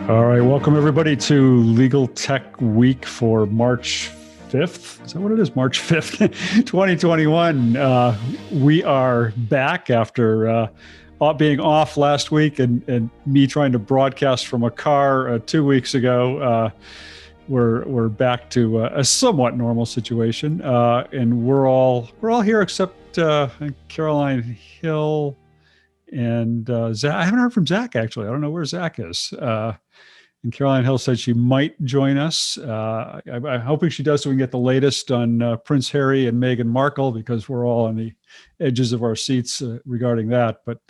All right, welcome everybody to Legal Tech Week for March 5th. Is that what it is? March 5th, 2021. We are back after being off last week and me trying to broadcast from a car 2 weeks ago. We're back to a somewhat normal situation, and we're all here except Caroline Hill and Zach. I haven't heard from Zach actually. I don't know where Zach is. And Caroline Hill said she might join us. I'm hoping she does so we can get the latest on Prince Harry and Meghan Markle, because we're all on the edges of our seats regarding that. But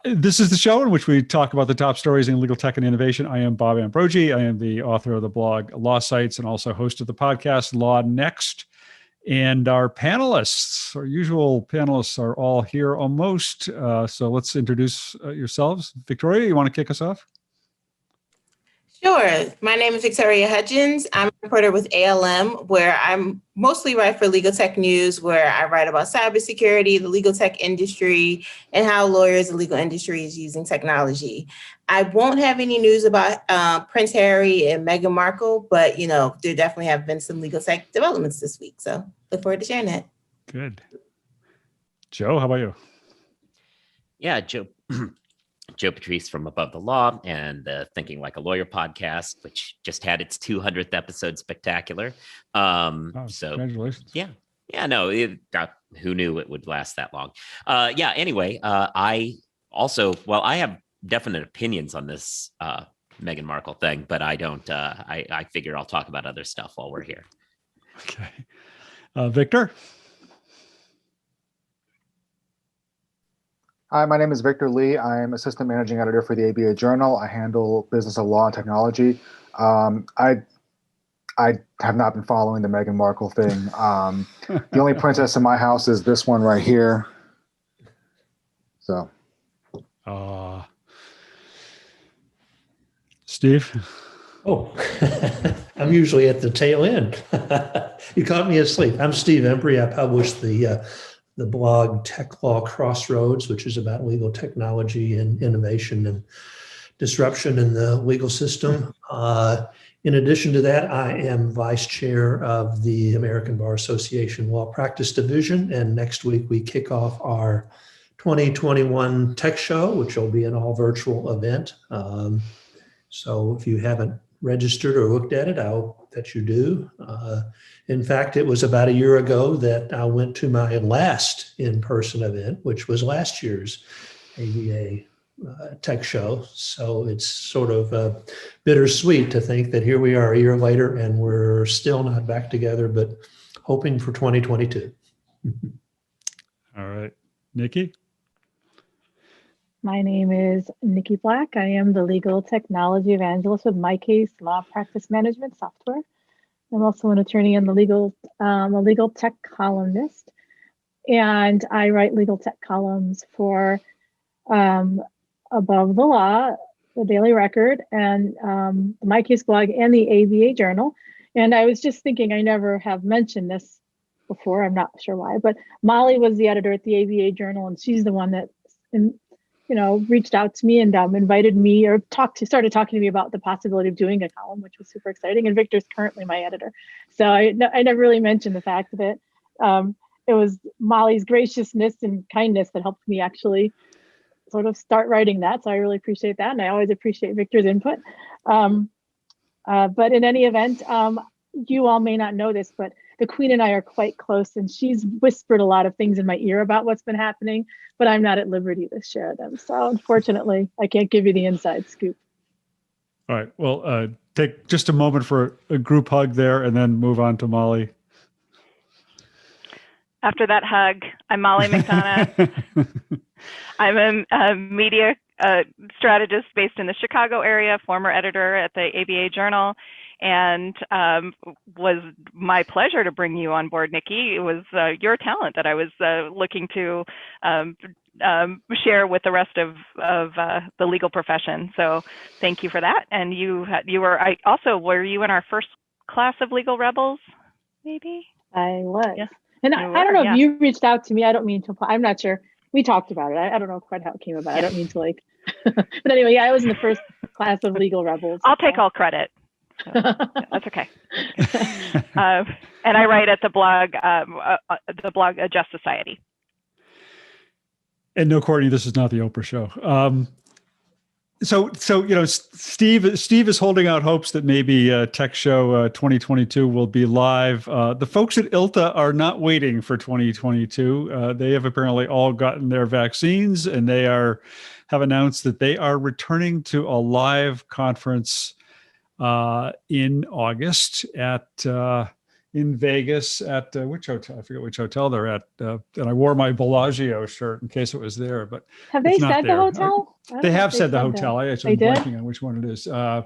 this is the show in which we talk about the top stories in legal tech and innovation. I am Bob Ambrogi. I am the author of the blog Law Sites and also host of the podcast Law Next. And our panelists, our usual panelists, are all here almost. So let's introduce yourselves. Victoria, you want to kick us off? Sure. My name is Victoria Hudgens. I'm a reporter with ALM, where I'm mostly write for Legal Tech News, where I write about cybersecurity, the legal tech industry, and how lawyers and legal industry is using technology. I won't have any news about Prince Harry and Meghan Markle, but there definitely have been some legal tech developments this week. So look forward to sharing that. Good. Joe, how about you? Yeah, Joe Patrice from Above the Law and the Thinking Like a Lawyer podcast, which just had its 200th episode spectacular. So congratulations. Yeah, no, who knew it would last that long? Anyway, I have definite opinions on this Meghan Markle thing, but I don't, I figure I'll talk about other stuff while we're here. Okay. Victor? Hi, my name is Victor Lee. I'm assistant managing editor for the ABA Journal. I handle business of law and technology. I have not been following the Meghan Markle thing. The only princess in my house is this one right here. So, Steve? Oh, I'm usually at the tail end. You caught me asleep. I'm Steve Embry. I publish the blog Tech Law Crossroads, which is about legal technology and innovation and disruption in the legal system. In addition to that, I am vice chair of the American Bar Association Law Practice Division. And next week we kick off our 2021 Tech Show, which will be an all virtual event. So if you haven't registered or looked at it, I hope that you do. In fact, it was about a year ago that I went to my last in-person event, which was last year's ABA Tech Show. So it's sort of bittersweet to think that here we are a year later and we're still not back together, but hoping for 2022. All right. Nikki? My name is Nikki Black. I am the legal technology evangelist with MyCase Law Practice Management Software. I'm also an attorney and a legal tech columnist, and I write legal tech columns for Above the Law, the Daily Record, and the MyCase blog and the ABA Journal. And I was just thinking, I never have mentioned this before. I'm not sure why, but Molly was the editor at the ABA Journal, and she's the one that reached out to me and invited me or started talking to me about the possibility of doing a column, which was super exciting. And Victor's currently my editor. So I never really mentioned the fact that it was Molly's graciousness and kindness that helped me actually sort of start writing that. So I really appreciate that. And I always appreciate Victor's input. But in any event, you all may not know this, but the Queen and I are quite close, and she's whispered a lot of things in my ear about what's been happening, but I'm not at liberty to share them. So unfortunately, I can't give you the inside scoop. All right. Well, take just a moment for a group hug there and then move on to Molly. After that hug, I'm Molly McDonough. I'm a media strategist based in the Chicago area, former editor at the ABA Journal, and was my pleasure to bring you on board, Nikki. It was your talent that I was looking to share with the rest of the legal profession. So thank you for that. And were you in our first class of Legal Rebels, maybe? I was. Yeah. And I don't know if you reached out to me. I don't mean to, I'm not sure. We talked about it. I don't know quite how it came about. I don't mean to but anyway, yeah, I was in the class of legal rebels. I'll take all credit. So, yeah, that's okay. And I write at the blog Just Society. And no, Courtney, this is not the Oprah show. So Steve is holding out hopes that maybe Tech Show 2022 will be live. The folks at ILTA are not waiting for 2022. They have apparently all gotten their vaccines, and they have announced that they are returning to a live conference in August in Vegas at which hotel? I forget which hotel they're at. And I wore my Bellagio shirt in case it was there, but have they said the hotel? They have said the hotel. I actually am blanking on which one it is. I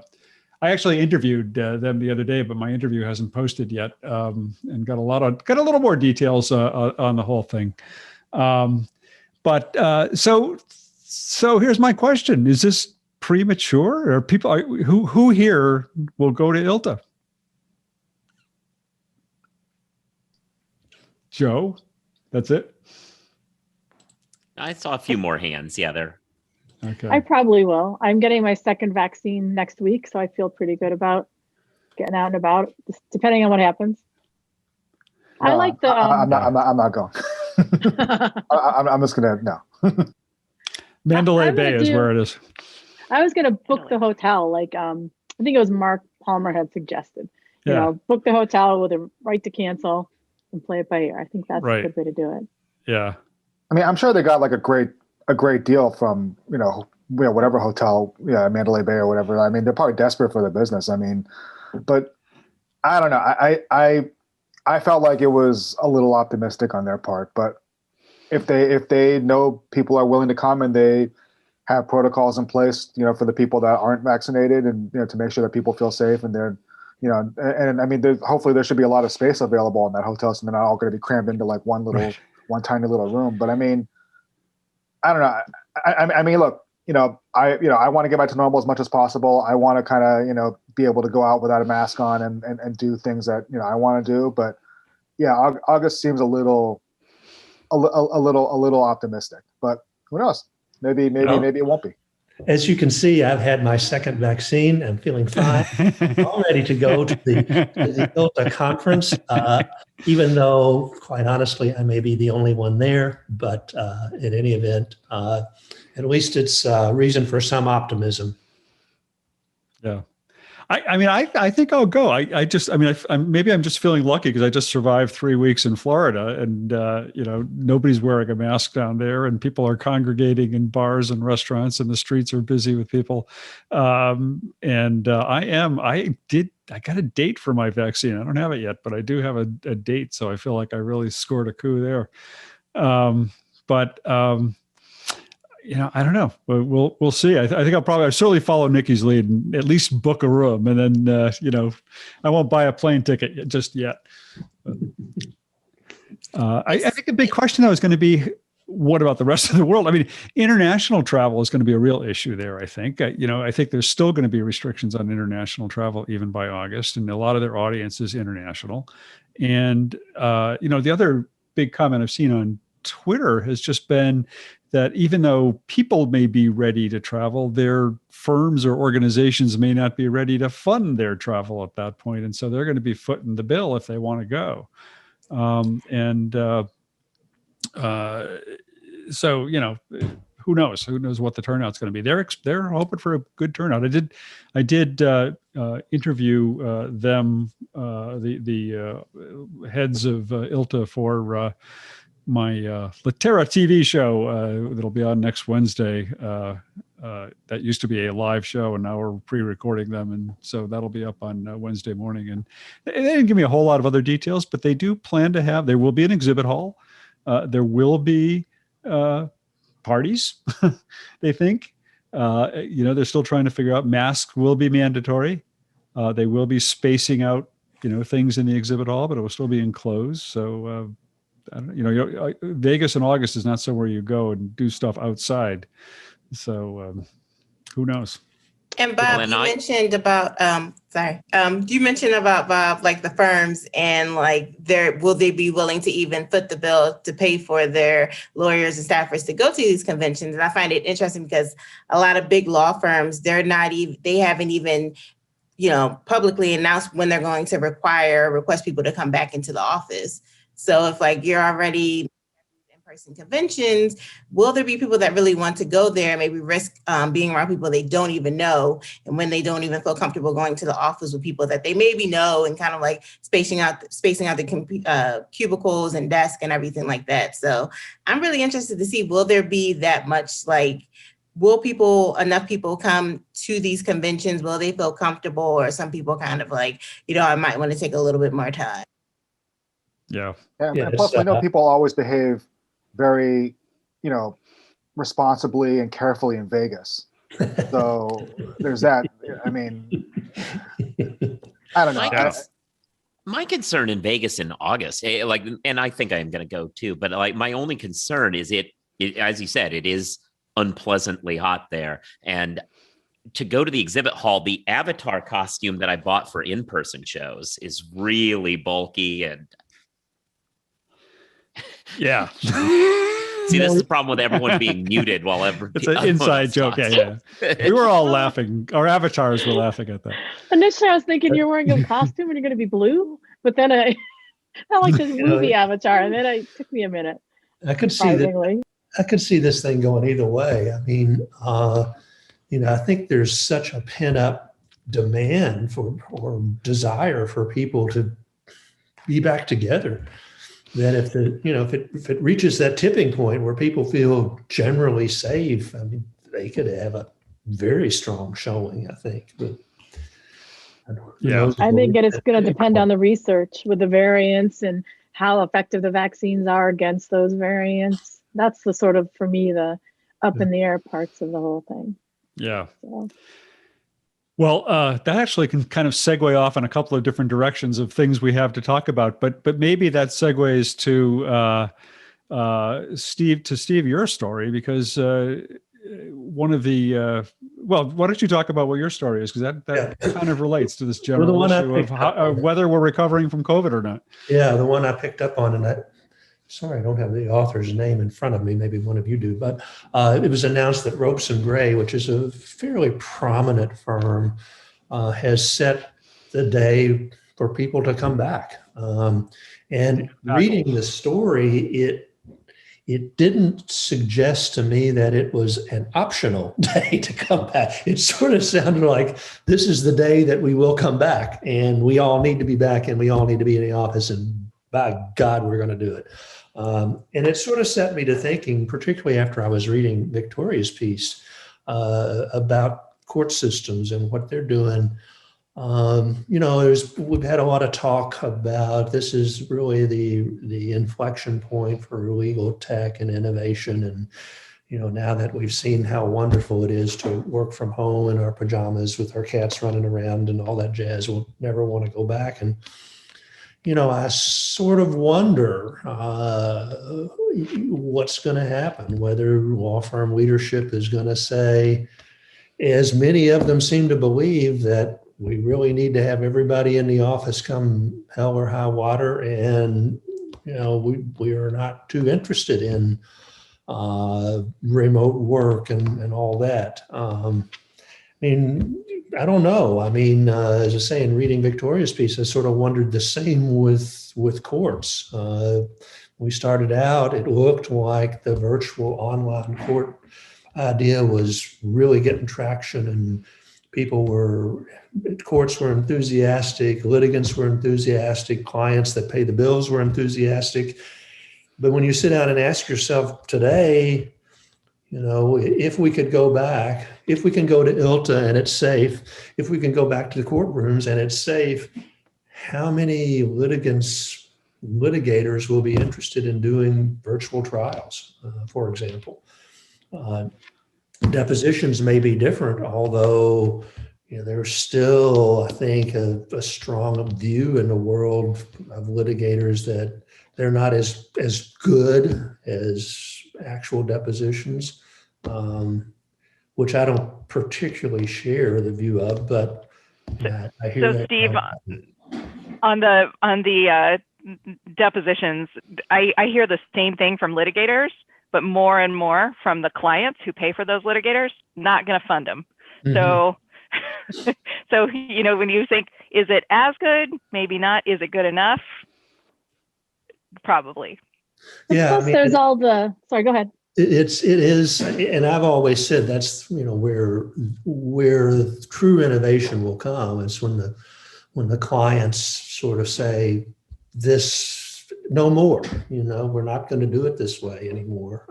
actually interviewed them the other day, but my interview hasn't posted yet, and got a little more details on the whole thing. So here's my question: is this premature, or people who here will go to ILTA? Joe, that's it. I saw a few more hands. Yeah, there. Okay. I probably will. I'm getting my second vaccine next week, so I feel pretty good about getting out and about, just depending on what happens. I like the. I'm not going. I'm just gonna no. Mandalay Bay is where it is. I was gonna book the hotel, like I think it was Mark Palmer had suggested. You know, book the hotel with a right to cancel and play it by ear. I think that's a good way to do it. Yeah. I mean, I'm sure they got like a great deal from, whatever hotel, Mandalay Bay or whatever. I mean, they're probably desperate for the business. I mean, but I don't know. I felt like it was a little optimistic on their part, but if they know people are willing to come and they have protocols in place, for the people that aren't vaccinated, and to make sure that people feel safe, and they're, and I mean, hopefully there should be a lot of space available in that hotel, so they're not all going to be crammed into like one tiny little room. But I mean, I don't know. I mean, look, I want to get back to normal as much as possible. I want to kind of, be able to go out without a mask on and do things that, I want to do. But yeah, August seems a little optimistic, but who knows? Maybe it won't be. As you can see, I've had my second vaccine. I'm feeling fine. I'm ready to go to the ILTA conference, even though, quite honestly, I may be the only one there. But in any event, at least it's reason for some optimism. Yeah. I think I'll go. Maybe I'm just feeling lucky because I just survived 3 weeks in Florida, and nobody's wearing a mask down there, and people are congregating in bars and restaurants, and the streets are busy with people. I got a date for my vaccine. I don't have it yet, but I do have a date, so I feel like I really scored a coup there. I don't know. We'll see. I think I'll certainly follow Nikki's lead and at least book a room, and then I won't buy a plane ticket just yet. I think the big question though is going to be, what about the rest of the world? I mean, international travel is going to be a real issue there. I think. I think there's still going to be restrictions on international travel even by August, and a lot of their audience is international. And the other big comment I've seen on Twitter has just been that even though people may be ready to travel, their firms or organizations may not be ready to fund their travel at that point. And so they're going to be footing the bill if they want to go. So, who knows? Who knows what the turnout's going to be? They're hoping for a good turnout. I did interview them, the heads of ILTA for my Litera TV show that'll be on next Wednesday. That used to be a live show, and now we're pre-recording them, and so that'll be up on Wednesday morning. And they didn't give me a whole lot of other details, but they do plan to have. There will be an exhibit hall. There will be parties. They think. They're still trying to figure out. Masks will be mandatory. They will be spacing out, things in the exhibit hall, but it will still be enclosed. So. Vegas in August is not somewhere you go and do stuff outside. So who knows? And Bob, you mentioned about you mentioned about Bob, like the firms and like will they be willing to even foot the bill to pay for their lawyers and staffers to go to these conventions? And I find it interesting because a lot of big law firms, they haven't even, publicly announced when they're going to request people to come back into the office. So if like you're already in-person conventions, will there be people that really want to go there, maybe risk being around people they don't even know, and when they don't even feel comfortable going to the office with people that they maybe know, and kind of like spacing out the cubicles and desk and everything like that. So I'm really interested to see, will there be that much will enough people come to these conventions? Will they feel comfortable, or some people kind of like, I might want to take a little bit more time? Yeah. And plus, we know people always behave very, responsibly and carefully in Vegas. So there's that. I mean, I don't know. My concern in Vegas in August, and I think I'm going to go too, but like my only concern is it, as you said, it is unpleasantly hot there. And to go to the exhibit hall, the avatar costume that I bought for in-person shows is really bulky and yeah. See, this is the problem with everyone being muted while it's an inside joke. Yeah. We were all laughing. Our avatars were laughing at that. Initially, I was thinking you're wearing a costume and you're going to be blue, but then I like this movie Avatar, and then it took me a minute. I could see that. I could see this thing going either way. I mean, I think there's such a pent-up demand or desire for people to be back together that if it reaches that tipping point where people feel generally safe, I mean, they could have a very strong showing, I think. But I think that it's going to depend on the research with the variants and how effective the vaccines are against those variants. That's the sort of, for me, the up in the air parts of the whole thing. Yeah. So. Well, that actually can kind of segue off in a couple of different directions of things we have to talk about, but maybe that segues to Steve, your story, because one of the why don't you talk about what your story is, because that kind of relates to this general issue of whether we're recovering from COVID or not. Yeah, the one I picked up on, and sorry, I don't have the author's name in front of me. Maybe one of you do. But it was announced that Ropes & Gray, which is a fairly prominent firm, has set the day for people to come back. And reading the story, it didn't suggest to me that it was an optional day to come back. It sort of sounded like this is the day that we will come back, and we all need to be back, and we all need to be in the office, and by God, we're going to do it. And it sort of set me to thinking, particularly after I was reading Victoria's piece about court systems and what they're doing. We've had a lot of talk about this is really the inflection point for legal tech and innovation. And, now that we've seen how wonderful it is to work from home in our pajamas with our cats running around and all that jazz, we'll never want to go back. And I sort of wonder what's going to happen, whether law firm leadership is going to say, as many of them seem to believe, that we really need to have everybody in the office come hell or high water. And, we are not too interested in remote work and all that. I don't know. As I say, in reading Victoria's piece, I sort of wondered the same with courts. We started out, it looked like the virtual online court idea was really getting traction, and courts were enthusiastic, litigants were enthusiastic, clients that pay the bills were enthusiastic. But when you sit down and ask yourself today, if we could go back, if we can go to ILTA and it's safe, if we can go back to the courtrooms and it's safe, how many litigators will be interested in doing virtual trials, for example? Depositions may be different, although there's still, I think, a strong view in the world of litigators that they're not as good as actual depositions. which I don't particularly share the view of, but I hear So that. Steve, on the depositions, I hear the same thing from litigators, but more and more from the clients who pay for those litigators, not going to fund them. So, so, you know, when you think, is it as good? Maybe not. Is it good enough? Probably. Yeah. Plus, there's all the, sorry, go ahead. It is, and I've always said that's, you know, where true innovation will come is when the clients sort of say, this, no more, you know, we're not going to do it this way anymore.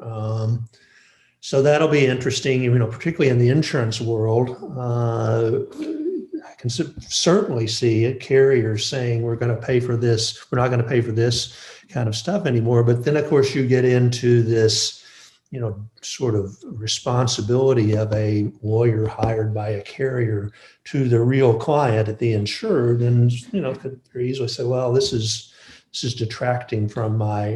So that'll be interesting, you know, particularly in the insurance world. I can certainly see carriers saying we're going to pay for this, we're not going to pay for this kind of stuff anymore. But then, of course, you get into this, you know, sort of responsibility of a lawyer hired by a carrier to the real client at the insured, and you know, could very easily say, well, this is detracting from my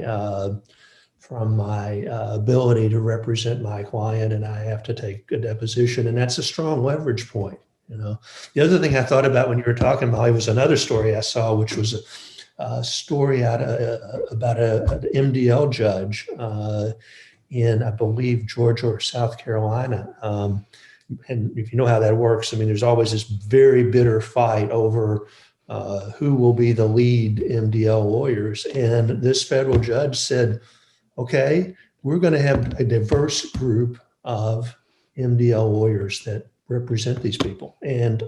ability to represent my client, and I have to take a deposition, and that's a strong leverage point. You know, the other thing I thought about when you were talking, Molly, was another story I saw, which was a story about an MDL judge in, I believe, Georgia or South Carolina. And if you know how that works, I mean, there's always this very bitter fight over who will be the lead MDL lawyers. And this federal judge said, okay, we're going to have a diverse group of MDL lawyers that represent these people. And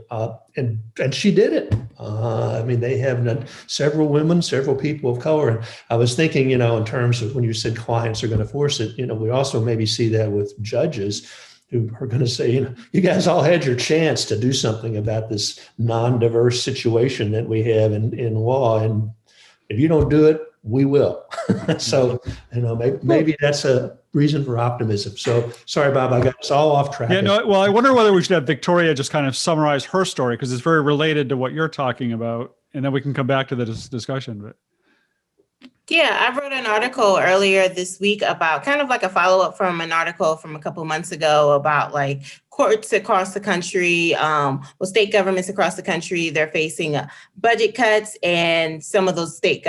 she did it. I mean, they have several women, several people of color. And I was thinking, you know, in terms of when you said clients are going to force it, you know, we also maybe see that with judges who are going to say, you know, you guys all had your chance to do something about this non-diverse situation that we have in law. And if you don't do it, we will. So, you know, maybe that's a reason for optimism. So sorry, Bob, I got us all off track. Yeah, no, well, I wonder whether we should have Victoria just kind of summarize her story, because it's very related to what you're talking about. And then we can come back to the discussion. But yeah, I wrote an article earlier this week about kind of like a follow-up from an article from a couple of months ago about like courts across the country, state governments across the country, they're facing budget cuts, and some of those state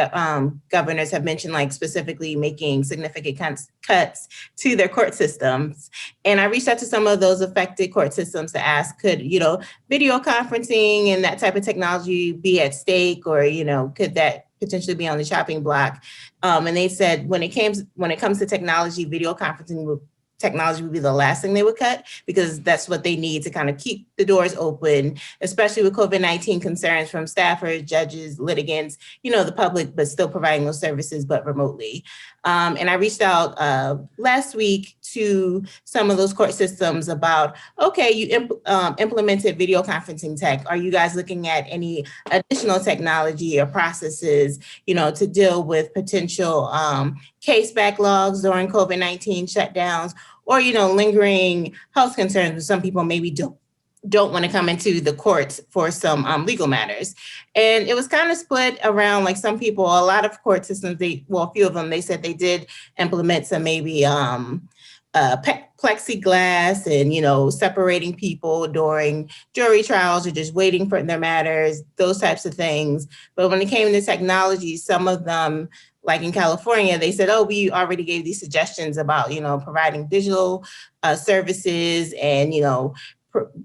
governors have mentioned like specifically making significant cuts to their court systems. And I reached out to some of those affected court systems to ask, could, you know, video conferencing and that type of technology be at stake, or, you know, could that potentially be on the chopping block? And they said when it comes to technology, video conferencing technology would be the last thing they would cut, because that's what they need to kind of keep the doors open, especially with COVID-19 concerns from staffers, judges, litigants, you know, the public, but still providing those services, but remotely. And I reached out last week to some of those court systems about, okay, you implemented video conferencing tech. Are you guys looking at any additional technology or processes, you know, to deal with potential case backlogs during COVID-19 shutdowns, or, you know, lingering health concerns where some people maybe don't want to come into the courts for some legal matters? And it was kind of split around, like some people, a lot of court systems, a few of them, they said they did implement some maybe plexiglass and, you know, separating people during jury trials or just waiting for their matters, those types of things. But when it came to technology, some of them, like in California, they said, oh, we already gave these suggestions about, you know, providing digital services and, you know,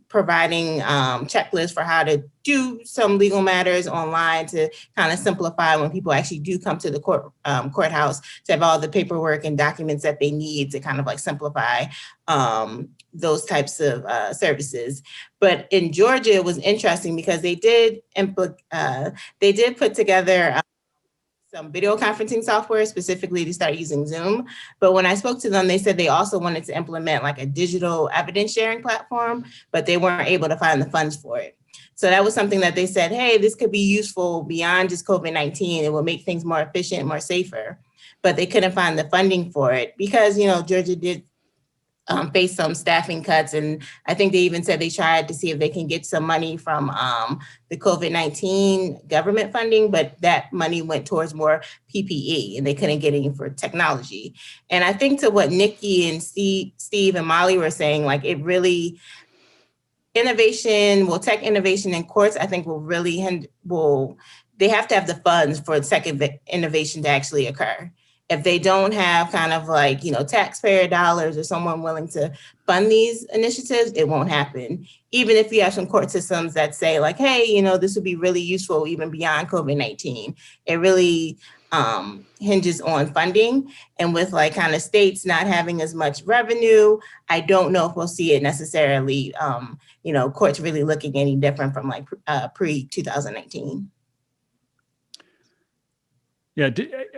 providing checklists for how to do some legal matters online to kind of simplify when people actually do come to the courthouse, to have all the paperwork and documents that they need to kind of like simplify those types of services. But in Georgia, it was interesting because they did put together some video conferencing software specifically to start using Zoom. But when I spoke to them, they said they also wanted to implement like a digital evidence sharing platform, but they weren't able to find the funds for it. So that was something that they said, hey, this could be useful beyond just COVID-19. It will make things more efficient, more safer. But they couldn't find the funding for it because, you know, Georgia did faced some staffing cuts. And I think they even said they tried to see if they can get some money from the COVID-19 government funding, but that money went towards more PPE and they couldn't get any for technology. And I think to what Nikki and Steve and Molly were saying, like it really, tech innovation in courts, I think will really, they have to have the funds for tech innovation to actually occur. If they don't have kind of like, taxpayer dollars or someone willing to fund these initiatives, it won't happen. Even if you have some court systems that say like, hey, this would be really useful even beyond COVID-19. It really hinges on funding. And with like kind of states not having as much revenue, I don't know if we'll see it necessarily, courts really looking any different from like pre-2019. Yeah,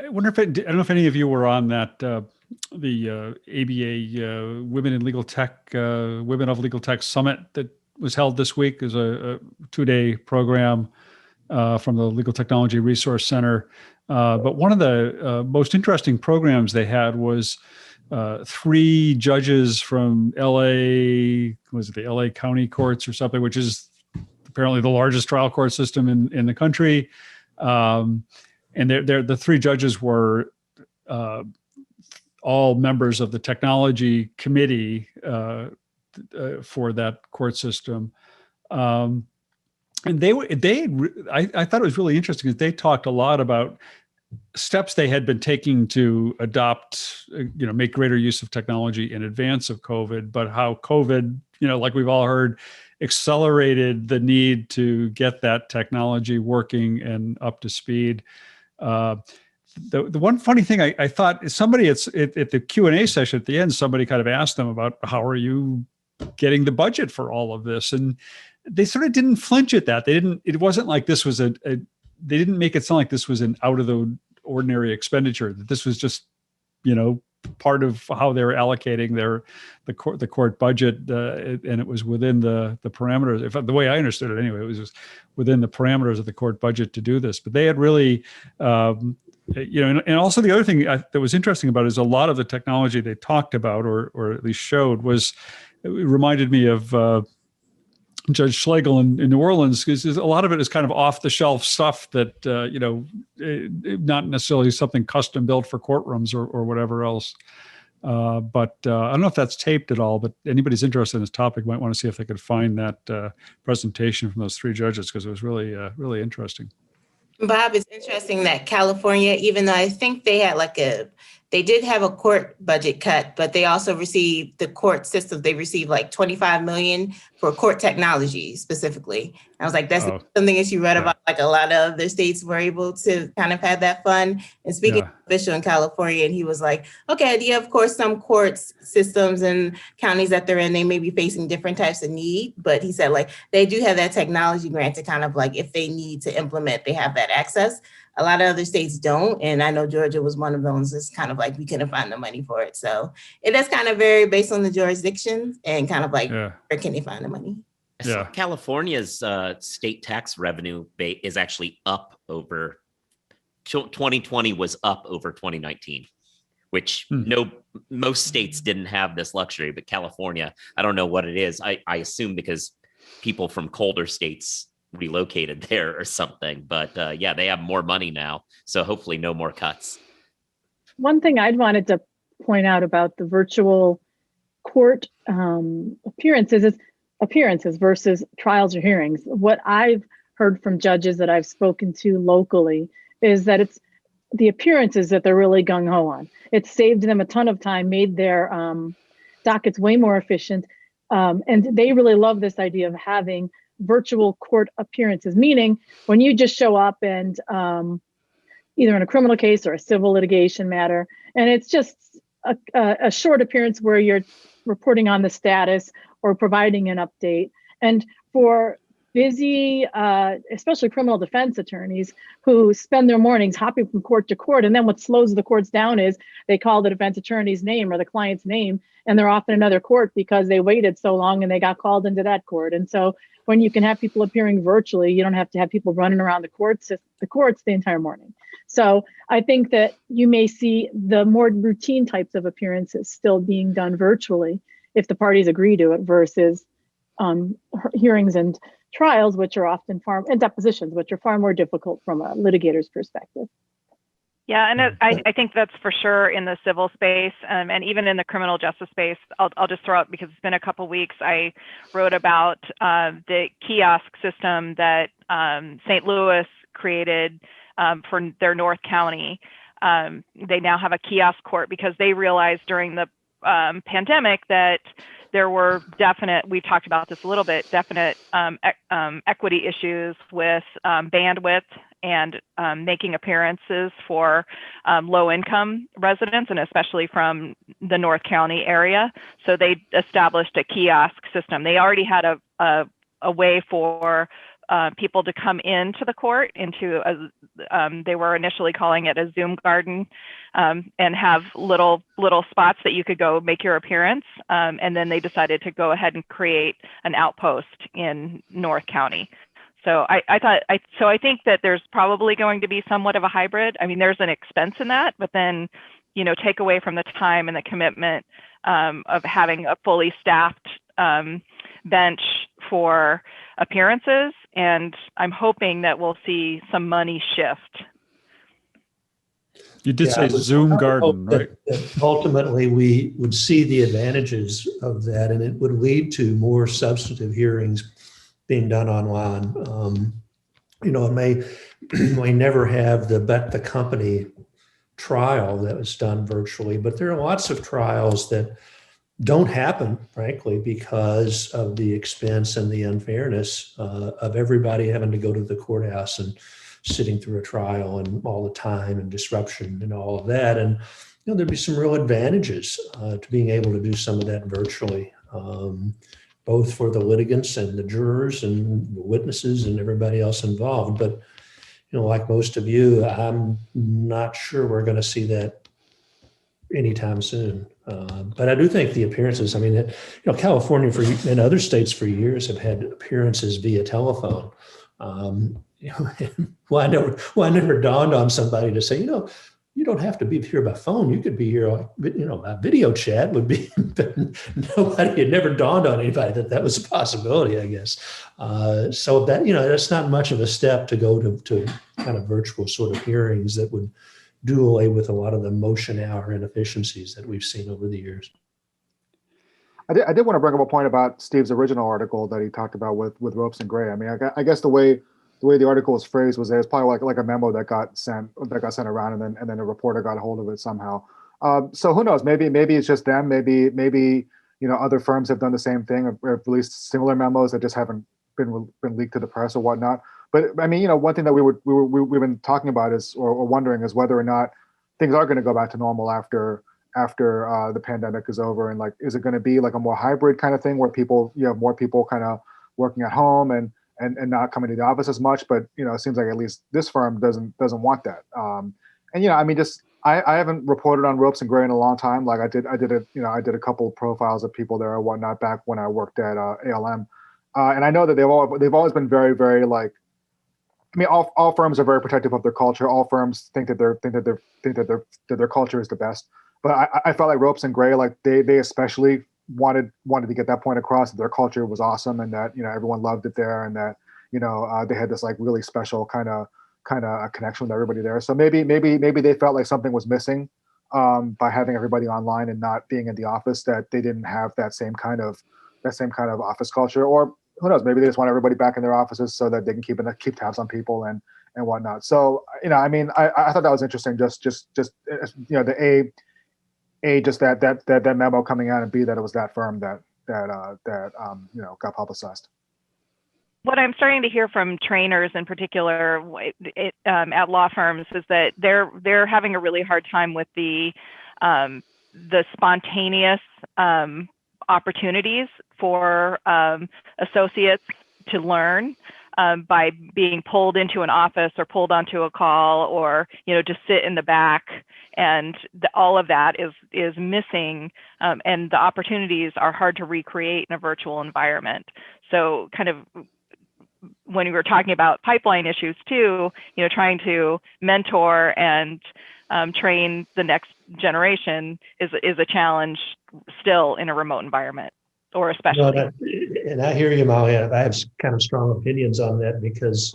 I wonder if I don't know if any of you were on that the ABA Women in Legal Tech, Women of Legal Tech Summit that was held this week. It was a 2-day program from the Legal Technology Resource Center. But one of the most interesting programs they had was 3 judges from LA, was it the LA County Courts or something, which is apparently the largest trial court system in the country. And the 3 judges were all members of the technology committee for that court system. And I thought it was really interesting because they talked a lot about steps they had been taking to adopt, make greater use of technology in advance of COVID, but how COVID, like we've all heard, accelerated the need to get that technology working and up to speed. The one funny thing I thought is somebody at the Q&A session at the end, somebody kind of asked them about how are you getting the budget for all of this? And they sort of didn't flinch at that. It wasn't like this was they didn't make it sound like this was an out of the ordinary expenditure, that this was just, part of how they were allocating the court budget, and it was within the parameters. The way I understood it, anyway, it was just within the parameters of the court budget to do this. But they had really, and also the other thing that was interesting about it is a lot of the technology they talked about, or at least showed, it reminded me of Judge Schlegel in New Orleans, because a lot of it is kind of off the shelf stuff that, not necessarily something custom built for courtrooms or whatever else. But I don't know if that's taped at all, but anybody's interested in this topic might want to see if they could find that presentation from those 3 judges, because it was really, really interesting. Bob, it's interesting that California, even though I think they had they did have a court budget cut, but they also received the court system. They received like $25 million for court technology specifically. I was like, that's something that you read about, like a lot of other states were able to kind of have that fund. And speaking of official in California, and he was like, okay, yeah, of course, some courts systems and counties that they're in, they may be facing different types of need, but he said like, they do have that technology grant to kind of like, if they need to implement, they have that access. A lot of other states don't. And I know Georgia was one of those that's kind of like, we couldn't find the money for it. So it is kind of very based on the jurisdictions and kind of like, where can they find the money? So California's state tax revenue is actually up over 2020 was up over 2019, which most states didn't have this luxury, but California, I don't know what it is. I assume because people from colder states relocated there or something, but they have more money now, so hopefully no more cuts. One thing I'd wanted to point out about the virtual court appearances versus trials or hearings. What I've heard from judges that I've spoken to locally is that it's the appearances that they're really gung-ho on. It saved them a ton of time, made their dockets way more efficient, and they really love this idea of having virtual court appearances, meaning when you just show up and either in a criminal case or a civil litigation matter, and it's just a short appearance where you're reporting on the status or providing an update. And for busy, especially criminal defense attorneys who spend their mornings hopping from court to court, and then what slows the courts down is they call the defense attorney's name or the client's name, and they're off in another court because they waited so long and they got called into that court. And so when you can have people appearing virtually, you don't have to have people running around the courts the entire morning. So I think that you may see the more routine types of appearances still being done virtually. if the parties agree to it, versus hearings and trials, which are often and depositions, which are far more difficult from a litigator's perspective. Yeah, and I think that's for sure in the civil space, and even in the criminal justice space. I'll just throw out, because it's been a couple weeks, I wrote about the kiosk system that St. Louis created for their North County. They now have a kiosk court because they realized during the pandemic that there were definite, we talked about this a little bit, definite equity issues with bandwidth and making appearances for low-income residents, and especially from the North County area. So they established a kiosk system. They already had a way for people to come into the court, they were initially calling it a Zoom garden, and have little spots that you could go make your appearance. And then they decided to go ahead and create an outpost in North County. So I think that there's probably going to be somewhat of a hybrid. I mean, there's an expense in that, but then, take away from the time and the commitment of having a fully staffed bench for appearances. And I'm hoping that we'll see some money shift. You did say Zoom garden, right? That ultimately, we would see the advantages of that, and it would lead to more substantive hearings being done online. It may never have the bet the company trial that was done virtually, but there are lots of trials that don't happen, frankly, because of the expense and the unfairness of everybody having to go to the courthouse and sitting through a trial and all the time and disruption and all of that. And there'd be some real advantages to being able to do some of that virtually, both for the litigants and the jurors and the witnesses and everybody else involved. But like most of you, I'm not sure we're going to see that anytime soon. But I do think the appearances, California and other states for years have had appearances via telephone. Why never dawned on somebody to say, you don't have to be here by phone. You could be here, by video chat would be, but it never dawned on anybody that was a possibility, I guess. So that, that's not much of a step to go to kind of virtual sort of hearings that would do away with a lot of the motion hour inefficiencies that we've seen over the years. I did want to bring up a point about Steve's original article that he talked about with Ropes and Gray. I guess the way the article was phrased was that it's probably like a memo that got sent around, and then a reporter got a hold of it somehow. So who knows? Maybe it's just them. Maybe other firms have done the same thing, or released similar memos that just haven't been leaked to the press or whatnot. But one thing that we've been talking about is or wondering is whether or not things are going to go back to normal after the pandemic is over, and is it going to be like a more hybrid kind of thing where more people kind of working at home and not coming to the office as much? But it seems like at least this firm doesn't want that. I haven't reported on Ropes and Gray in a long time. Like I did a couple of profiles of people there or whatnot back when I worked at ALM, and I know that they've always been very, very all firms are very protective of their culture. All firms think that their culture is the best. But I felt like Ropes and Gray, they especially wanted to get that point across, that their culture was awesome, and that everyone loved it there, and that they had this really special kind of connection with everybody there. So maybe they felt like something was missing by having everybody online and not being in the office, that they didn't have that same kind of office culture. Or who knows, maybe they just want everybody back in their offices so that they can keep tabs on people and whatnot. So I thought that was interesting. Just just that memo coming out, and B, that it was that firm that got publicized. What I'm starting to hear from trainers in particular at law firms is that they're having a really hard time with the spontaneous opportunities for associates to learn by being pulled into an office or pulled onto a call, or just sit in the back, and all of that is missing, and the opportunities are hard to recreate in a virtual environment. So kind of when we were talking about pipeline issues too, trying to mentor and train the next generation is a challenge still in a remote environment, or especially. And I hear you, Molly. I have kind of strong opinions on that because,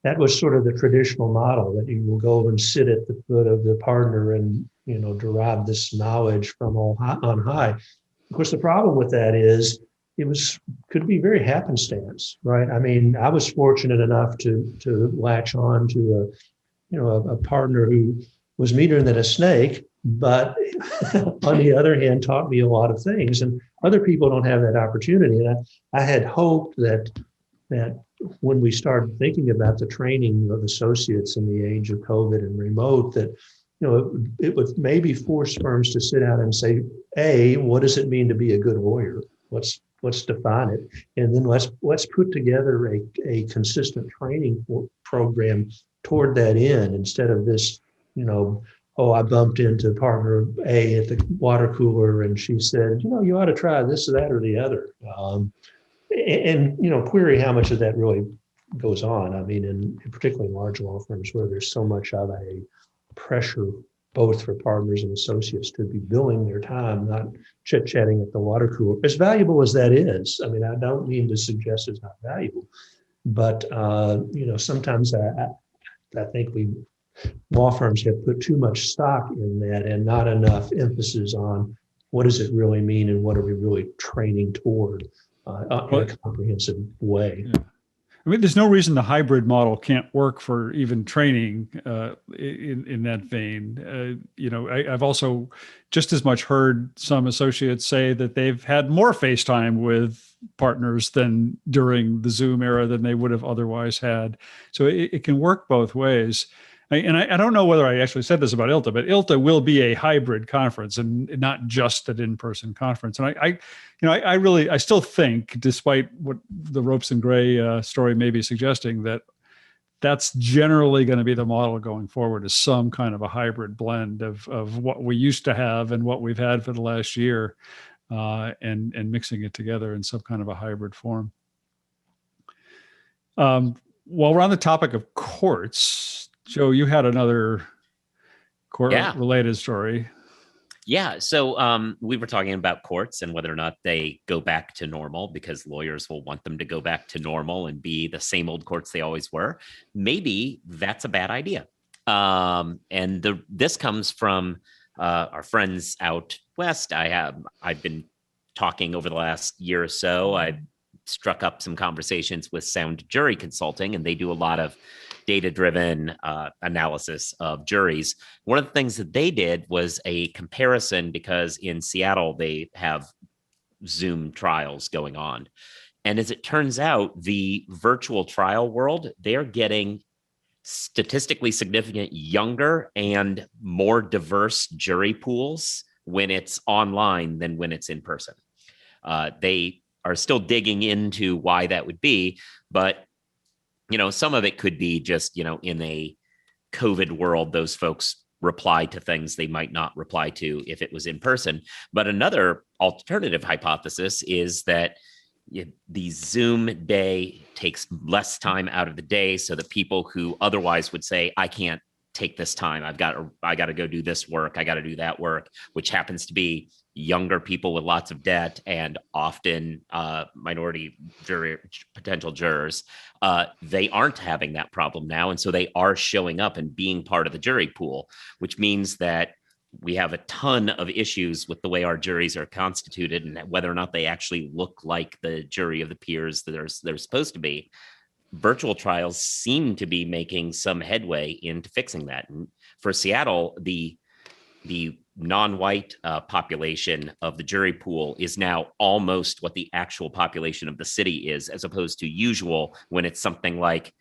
that was sort of the traditional model that you will go and sit at the foot of the partner and, derive this knowledge from on high. Of course, the problem with that is could be very happenstance, right? I mean, I was fortunate enough to latch on to a partner who was meaner than a snake, but on the other hand, taught me a lot of things. And other people don't have that opportunity. And I had hoped that when we started thinking about the training of associates in the age of COVID and remote, that it would maybe force firms to sit down and say, A, what does it mean to be a good lawyer? Let's define it, and then let's put together a consistent training program toward that end, instead of this, I bumped into partner A at the water cooler and she said, you ought to try this or that or the other. And query how much of that really goes on. I mean, in particularly large law firms where there's so much of a pressure, both for partners and associates, to be billing their time, not chit-chatting at the water cooler. As valuable as that is, I mean, I don't mean to suggest it's not valuable, but sometimes I think law firms have put too much stock in that and not enough emphasis on what does it really mean and what are we really training toward in a comprehensive way. Yeah. I mean, there's no reason the hybrid model can't work for even training in that vein. I've also just as much heard some associates say that they've had more FaceTime with partners than during the Zoom era than they would have otherwise had. So it can work both ways. I don't know whether I actually said this about ILTA, but ILTA will be a hybrid conference and not just an in-person conference. And I still think, despite what the Ropes and Gray story may be suggesting, that that's generally going to be the model going forward, is some kind of a hybrid blend of what we used to have and what we've had for the last year, and mixing it together in some kind of a hybrid form. While we're on the topic of courts, Joe, you had another court-related story. Yeah. So we were talking about courts and whether or not they go back to normal, because lawyers will want them to go back to normal and be the same old courts they always were. Maybe that's a bad idea. This comes from our friends out west. I've been talking over the last year or so. I've struck up some conversations with Sound Jury Consulting, and they do a lot of data-driven analysis of juries. One of the things that they did was a comparison, because in Seattle, they have Zoom trials going on. And as it turns out, the virtual trial world, they're getting statistically significant younger and more diverse jury pools when it's online than when it's in person. They are still digging into why that would be, but some of it could be just, in a COVID world, those folks reply to things they might not reply to if it was in person. But another alternative hypothesis is that the Zoom day takes less time out of the day, so that people who otherwise would say, I can't take this time, I got to go do this work, I got to do that work, which happens to be younger people with lots of debt and often minority potential jurors, they aren't having that problem now. And so they are showing up and being part of the jury pool, which means that we have a ton of issues with the way our juries are constituted and whether or not they actually look like the jury of the peers that they're supposed to be. Virtual trials seem to be making some headway into fixing that. And for Seattle, the non-white population of the jury pool is now almost what the actual population of the city is, as opposed to usual when it's something like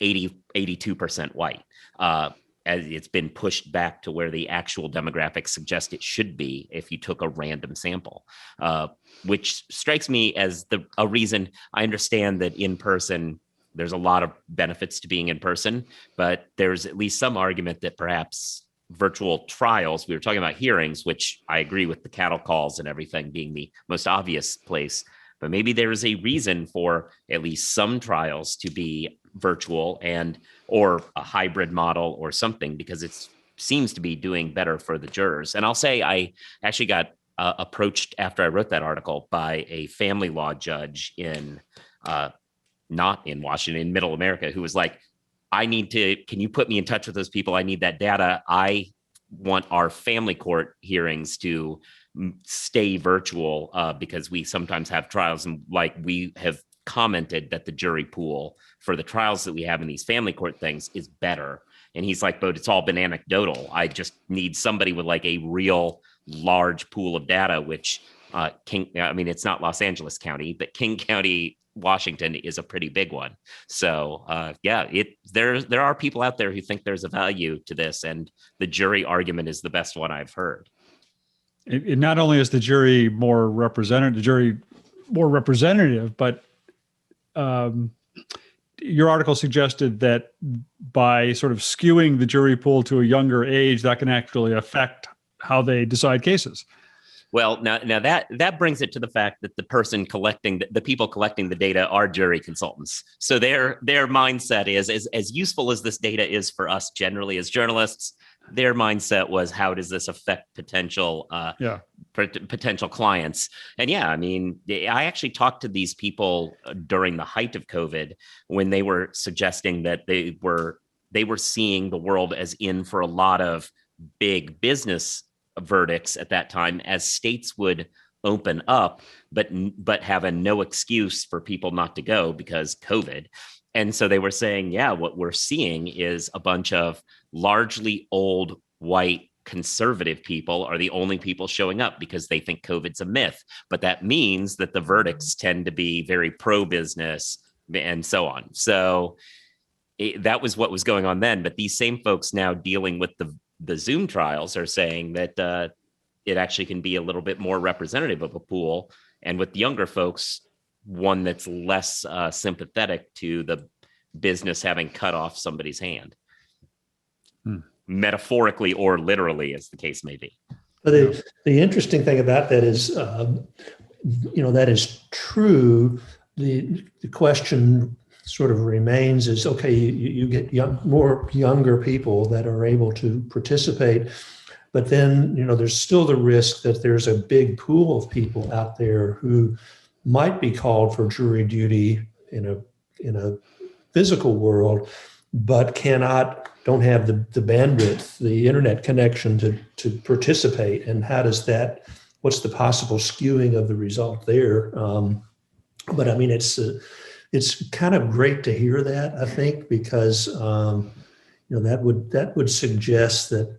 82% white. As it's been pushed back to where the actual demographics suggest it should be if you took a random sample, which strikes me as a reason. I understand that in person, there's a lot of benefits to being in person, but there's at least some argument that perhaps virtual trials, we were talking about hearings, which I agree with the cattle calls and everything being the most obvious place, but maybe there is a reason for at least some trials to be virtual or a hybrid model or something, because it's seems to be doing better for the jurors. And I'll say I actually got approached after I wrote that article by a family law judge in not in Washington, in Middle America, who was like, can you put me in touch with those people? I need that data. I want our family court hearings to stay virtual because we sometimes have trials, and like we have commented that the jury pool for the trials that we have in these family court things is better. And he's like, but it's all been anecdotal. I just need somebody with like a real large pool of data, which it's not Los Angeles County, but King County, Washington is a pretty big one. So there are people out there who think there's a value to this, and the jury argument is the best one I've heard. It not only is the jury more representative, but your article suggested that by sort of skewing the jury pool to a younger age, that can actually affect how they decide cases. Well, now that brings it to the fact that the person collecting the people collecting the data are jury consultants. So their mindset is as useful as this data is for us generally as journalists, their mindset was, how does this affect potential clients? And I actually talked to these people during the height of COVID when they were suggesting that they were seeing the world as in for a lot of big business verdicts at that time as states would open up, but have a no excuse for people not to go because COVID. And so they were saying, what we're seeing is a bunch of largely old white conservative people are the only people showing up because they think COVID's a myth. But that means that the verdicts tend to be very pro-business and so on. So that was what was going on then. But these same folks now dealing with the Zoom trials are saying that it actually can be a little bit more representative of a pool. And with younger folks, one that's less sympathetic to the business having cut off somebody's hand, metaphorically or literally, as the case may be. But the interesting thing about that is, that is true. The question sort of remains is, okay, you get more younger people that are able to participate, but then, there's still the risk that there's a big pool of people out there who might be called for jury duty in a physical world, but don't have the bandwidth, the internet connection to participate. And what's the possible skewing of the result there? But it's kind of great to hear that, I think, because that would suggest that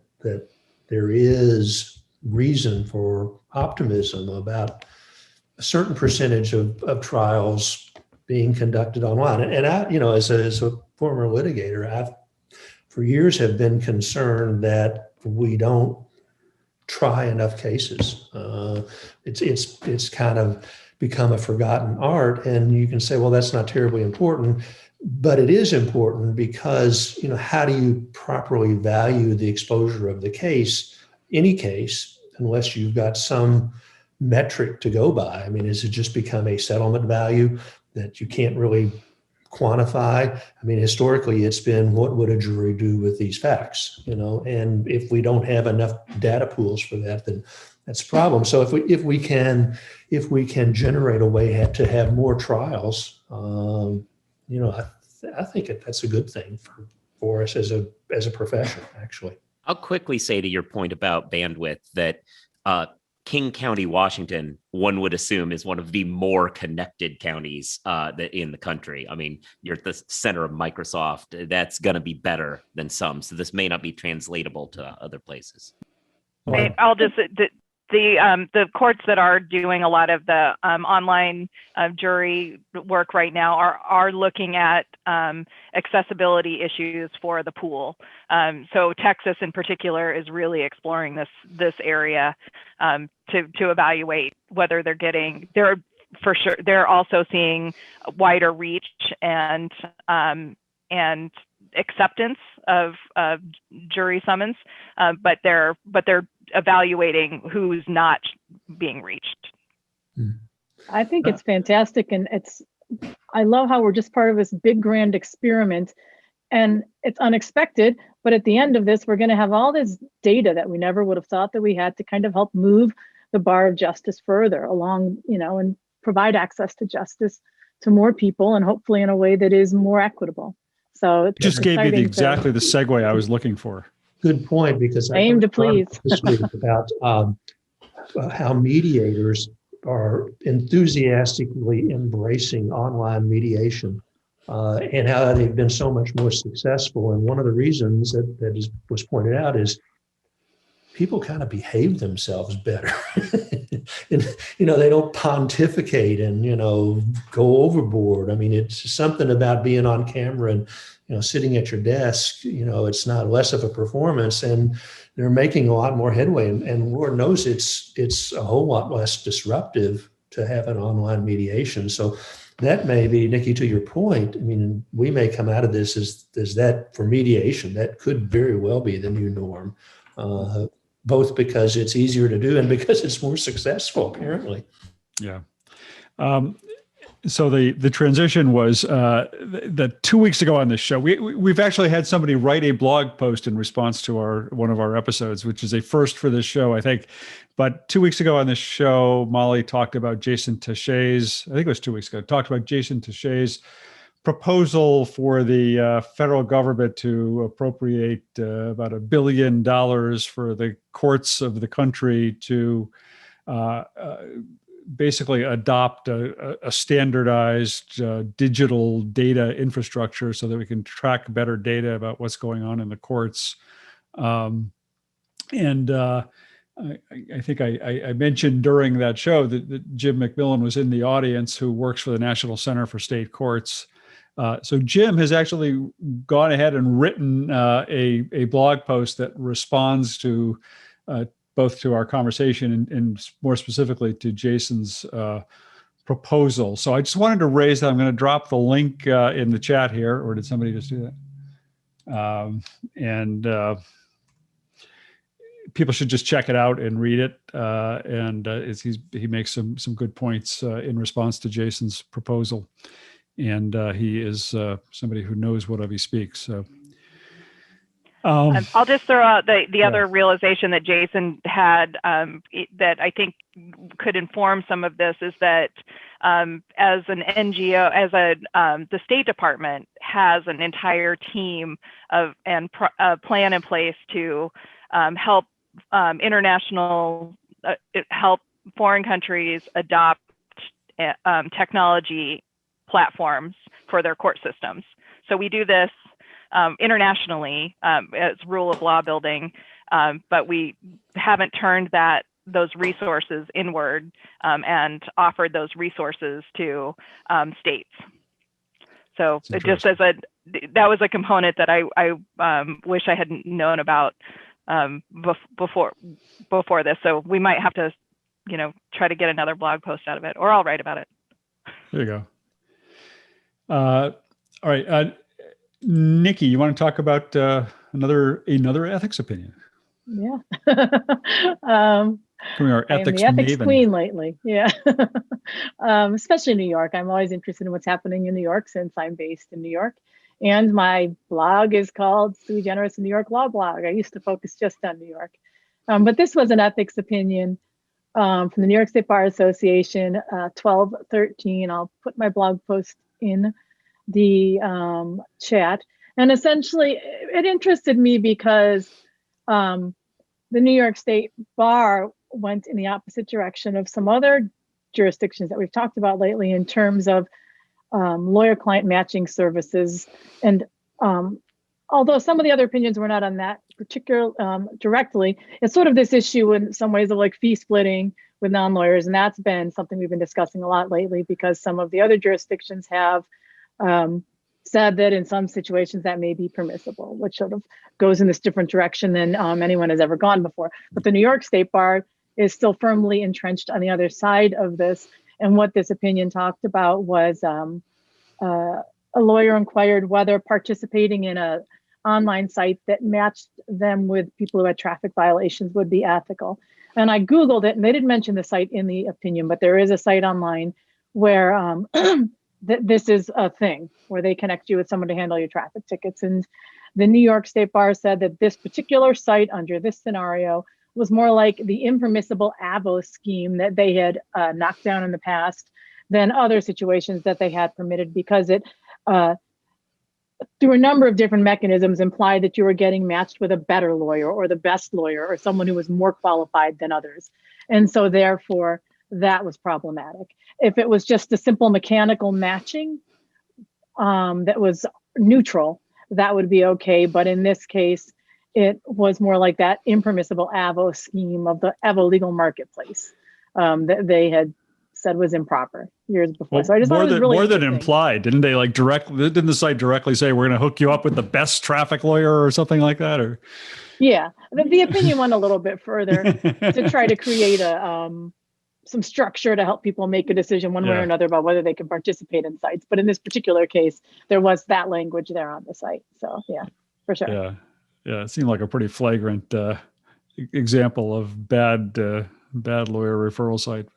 there is reason for optimism about a certain percentage of trials being conducted online. And I, as a former litigator, I've for years have been concerned that we don't try enough cases. It's kind of become a forgotten art, and you can say, well, that's not terribly important, but it is important because, how do you properly value the exposure of the case, any case, unless you've got some metric to go by? Has it just become a settlement value that you can't really quantify? Historically, it's been, what would a jury do with these facts? And if we don't have enough data pools for that, then that's a problem. So if we can generate a way to have more trials, I think that's a good thing for us as a profession, actually. I'll quickly say to your point about bandwidth that King County, Washington, one would assume is one of the more connected counties in the country. You're at the center of Microsoft. That's going to be better than some. So this may not be translatable to other places. I'll just the courts that are doing a lot of the online jury work right now are looking at accessibility issues for the pool. So Texas in particular is really exploring this area to evaluate whether they're also seeing wider reach and acceptance of jury summons, but they're evaluating who's not being reached. I think it's fantastic, and I love how we're just part of this big grand experiment, And it's unexpected, but at the end of this, we're going to have all this data that we never would have thought that we had to kind of help move the bar of justice further along, and provide access to justice to more people, and hopefully in a way that is more equitable. So it's Just gave me exciting the segue I was looking for. Good point, because I aim to please. this week about how mediators are enthusiastically embracing online mediation, and how they've been so much more successful. And one of the reasons was pointed out is people kind of behave themselves better. And, they don't pontificate and, go overboard. I mean, it's something about being on camera and, sitting at your desk, it's not less of a performance, and they're making a lot more headway. And Lord knows it's a whole lot less disruptive to have an online mediation. So that may be, Nikki, to your point, I mean, we may come out of this as that for mediation, that could very well be the new norm. Both because it's easier to do and because it's more successful, apparently. Yeah. So the transition was that 2 weeks ago on this show, we've actually had somebody write a blog post in response to one of our episodes, which is a first for this show, I think. But 2 weeks ago on this show, Molly talked about Jason Tashay's, I think it was 2 weeks ago, talked about Jason Tashay's proposal for the federal government to appropriate about $1 billion for the courts of the country to basically adopt a standardized digital data infrastructure so that we can track better data about what's going on in the courts. I think I mentioned during that show that Jim McMillan was in the audience, who works for the National Center for State Courts. So Jim has actually gone ahead and written a blog post that responds to both to our conversation and more specifically to Jason's proposal. So I just wanted to raise that. I'm going to drop the link in the chat here, or did somebody just do that? People should just check it out and read it. He makes some good points in response to Jason's proposal. And he is somebody who knows whatever he speaks. So I'll just throw out the other realization that Jason had that I think could inform some of this is that as an NGO, the State Department has an entire team and plan in place to help help foreign countries adopt technology platforms for their court systems. So we do this internationally as rule of law building, but we haven't turned those resources inward and offered those resources to states. So it just that was a component that I wish I had known about before this. So we might have to, try to get another blog post out of it, or I'll write about it. There you go. All right, Nikki, you want to talk about another ethics opinion? Yeah. We are ethics I'm the ethics queen lately. Yeah. Especially in New York. I'm always interested in what's happening in New York since I'm based in New York. And my blog is called Sui Generis New York Law Blog. I used to focus just on New York. But this was an ethics opinion from the New York State Bar Association, 1213. I'll put my blog post in the chat. And essentially, it interested me because the New York State Bar went in the opposite direction of some other jurisdictions that we've talked about lately in terms of lawyer-client matching services. And although some of the other opinions were not on that particular directly, it's sort of this issue in some ways of like fee splitting with non-lawyers. And that's been something we've been discussing a lot lately because some of the other jurisdictions have said that in some situations that may be permissible, which sort of goes in this different direction than anyone has ever gone before. But the New York State Bar is still firmly entrenched on the other side of this. And what this opinion talked about was a lawyer inquired whether participating in an online site that matched them with people who had traffic violations would be ethical. And I Googled it, and they didn't mention the site in the opinion, but there is a site online where this is a thing where they connect you with someone to handle your traffic tickets. And the New York State Bar said that this particular site under this scenario was more like the impermissible AVO scheme that they had knocked down in the past than other situations that they had permitted, because it, through a number of different mechanisms, implied that you were getting matched with a better lawyer or the best lawyer or someone who was more qualified than others. And so therefore, that was problematic. If it was just a simple mechanical matching that was neutral, that would be okay. But in this case, it was more like that impermissible AVO scheme of the AVO legal marketplace that they had said was improper years before. Well, so I just thought it was really more than interesting. implied. Didn't they didn't the site directly say we're going to hook you up with the best traffic lawyer or something like that? Or yeah, the opinion went a little bit further to try to create a some structure to help people make a decision one way or another about whether they can participate in sites. But in this particular case, there was that language there on the site. So yeah, for sure. Yeah, it seemed like a pretty flagrant example of bad lawyer referral site.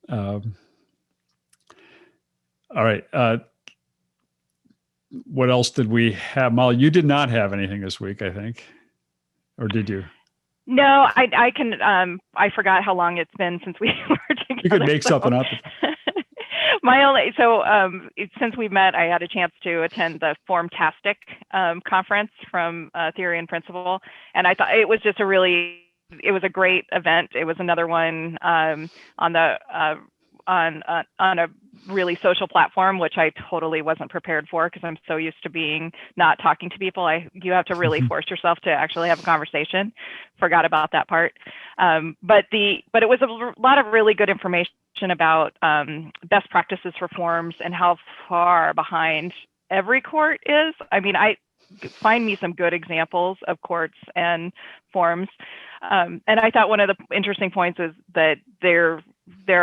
All right. What else did we have? Molly, you did not have anything this week, I think, or did you? No, I can. I forgot how long it's been since we were together. You could make something up. Since we met, I had a chance to attend the Formtastic conference from Theory and Principle, and I thought it was just it was a great event. It was another one on a really social platform, which I totally wasn't prepared for because I'm so used to not talking to people. You have to really force yourself to actually have a conversation. Forgot about that part. But it was a lot of really good information about best practices for forms and how far behind every court is. I mean, find me some good examples of courts and forms. And I thought one of the interesting points is that there